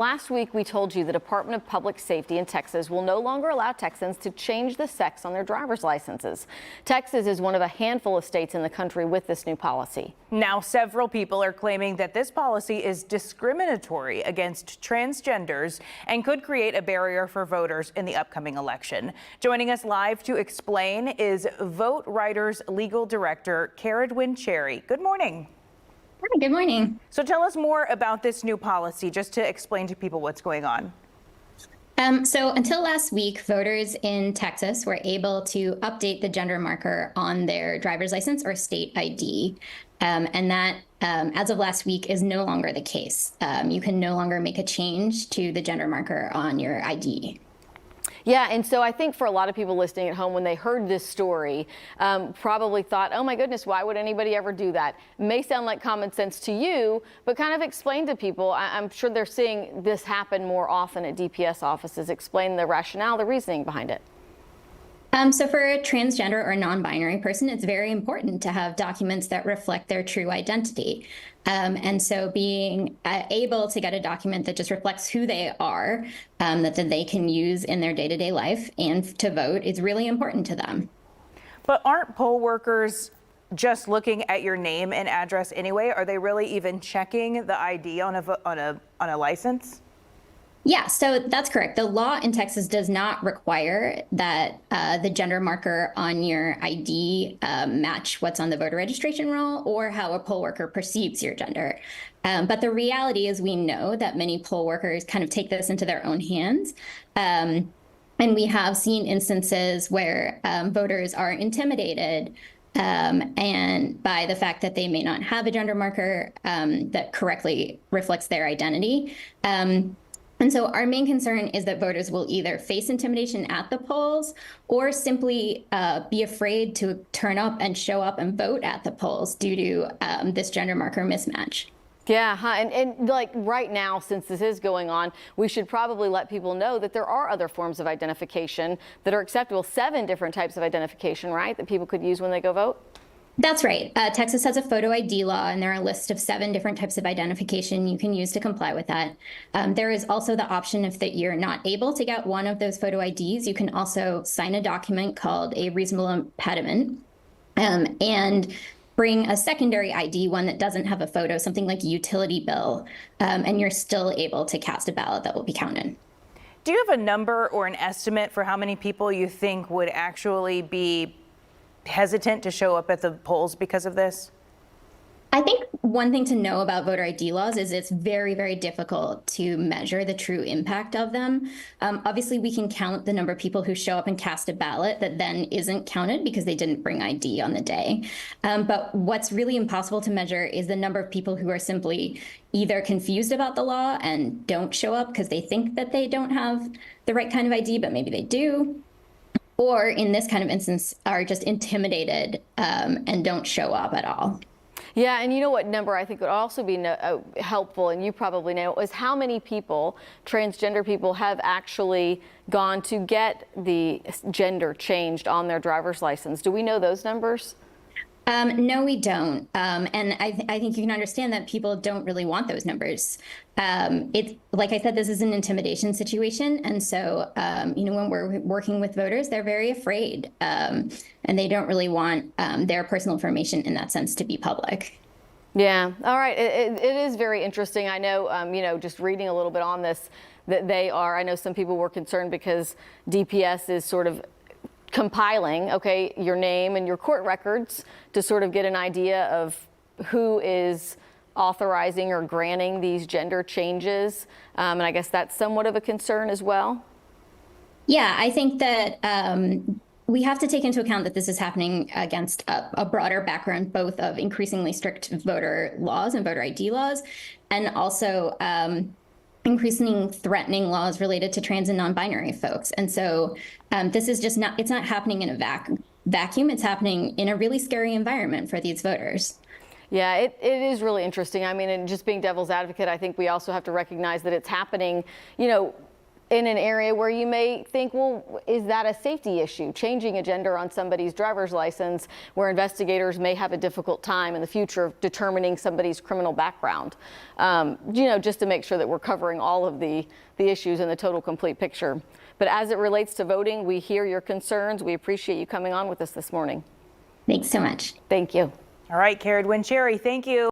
Last week, we told you the Department of Public Safety in Texas will no longer allow Texans to change the sex on their driver's licenses. Texas is one of a handful of states in the country with this new policy. Now, several people are claiming that this policy is discriminatory against transgenders and could create a barrier for voters in the upcoming election. Joining us live to explain is VoteRiders Legal Director Ceridwen Cherry. Good morning. Hi, good morning. So tell us more about this new policy, just to explain to people what's going on. So until last week, voters in Texas were able to update the gender marker on their driver's license or state ID. And that, as of last week, is no longer the case. You can no longer make a change to the gender marker on your ID. Yeah, and so I think for a lot of people listening at home, when they heard this story, probably thought, oh my goodness, why would anybody ever do that? It may sound like common sense to you, but kind of explain to people. I'm sure they're seeing this happen more often at DPS offices. Explain the rationale, the reasoning behind it. So for a transgender or non-binary person, it's very important to have documents that reflect their true identity. And so being able to get a document that just reflects who they are, that they can use in their day-to-day life and to vote is really important to them. But aren't poll workers just looking at your name and address anyway? Are they really even checking the ID on a license? Yeah, so that's correct. The law in Texas does not require that the gender marker on your ID match what's on the voter registration roll or how a poll worker perceives your gender. But the reality is we know that many poll workers kind of take this into their own hands. And we have seen instances where voters are intimidated and by the fact that they may not have a gender marker that correctly reflects their identity. And so our main concern is that voters will either face intimidation at the polls or simply be afraid to turn up and show up and vote at the polls due to this gender marker mismatch. Yeah, and like right now, since this is going on, we should probably let people know that there are other forms of identification that are acceptable, 7 different types of identification, right, that people could use when they go vote? That's right. Texas has a photo ID law, and there are a list of 7 different types of identification you can use to comply with that. There is also the option if that you're not able to get one of those photo IDs, you can also sign a document called a reasonable impediment and bring a secondary ID, one that doesn't have a photo, something like a utility bill, and you're still able to cast a ballot that will be counted. Do you have a number or an estimate for how many people you think would actually be hesitant to show up at the polls because of this? I think one thing to know about voter ID laws is it's very, very difficult to measure the true impact of them. Obviously, we can count the number of people who show up and cast a ballot that then isn't counted because they didn't bring ID on the day. But what's really impossible to measure is the number of people who are simply either confused about the law and don't show up because they think that they don't have the right kind of ID, but maybe they do. Or in this kind of instance, are just intimidated and don't show up at all. Yeah, and you know what number I think would also be helpful, and you probably know, is how many people, transgender people, have actually gone to get the gender changed on their driver's license. Do we know those numbers? No, we don't. And I think you can understand that people don't really want those numbers. It's like I said, this is an intimidation situation. And so, when we're working with voters, they're very afraid and they don't really want their personal information in that sense to be public. Yeah. All right. It is very interesting. I know, just reading a little bit on this, that I know some people were concerned because DPS is sort of compiling, your name and your court records to sort of get an idea of who is authorizing or granting these gender changes. And I guess that's somewhat of a concern as well. Yeah, I think that we have to take into account that this is happening against a broader background, both of increasingly strict voter laws and voter ID laws, and also increasingly threatening laws related to trans and non-binary folks. And so this is just it's not happening in a vacuum. It's happening in a really scary environment for these voters. Yeah, it is really interesting. I mean, and just being devil's advocate, I think we also have to recognize that it's happening, in an area where you may think, well, is that a safety issue? Changing a gender on somebody's driver's license, where investigators may have a difficult time in the future of determining somebody's criminal background. Just to make sure that we're covering all of the issues in the total complete picture. But as it relates to voting, we hear your concerns. We appreciate you coming on with us this morning. Thanks so much. Thank you. All right, Ceridwen Cherry, thank you.